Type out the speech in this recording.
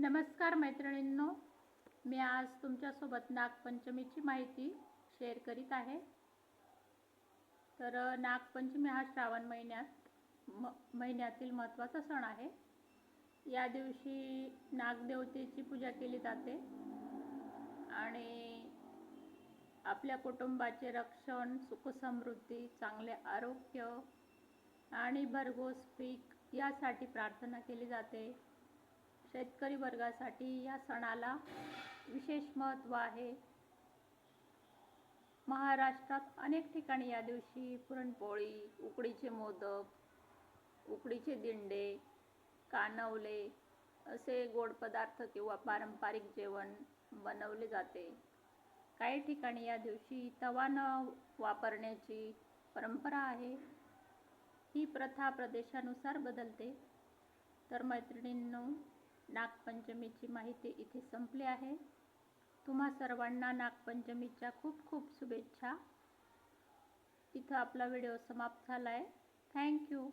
नमस्कार मैत्रिणींनो, मी आज तुमच्यासोबत नागपंचमीची माहिती शेअर करीत आहे। तर नागपंचमी हा श्रावण महिन्यातील महत्त्वाचा सण आहे। या दिवशी नागदेवतेची पूजा केली जाते आणि आपल्या कुटुंबाचे रक्षण, सुख समृद्धी, चांगले आरोग्य आणि भरघोस पीक यासाठी प्रार्थना केली जाते। शेतकरी वर्गासाठी या सणाला विशेष महत्त्व आहे। महाराष्ट्रात अनेक ठिकाणी या दिवशी पुरणपोळी, उकडीचे मोदक, उकडीचे दिंडे, कानवले असे गोड पदार्थ किंवा पारंपरिक जेवण बनवले जाते। काही ठिकाणी या दिवशी तवा न वापरण्याची परंपरा आहे। ही प्रथा प्रदेशानुसार बदलते। तर मैत्रिणींनो, नागपंचमीची माहिती इथे संपली आहे। तुम्हा सर्वांना नागपंचमीच्या खूप खूप शुभेच्छा। इथं आपला व्हिडिओ समाप्त झाला आहे। थँक्यू।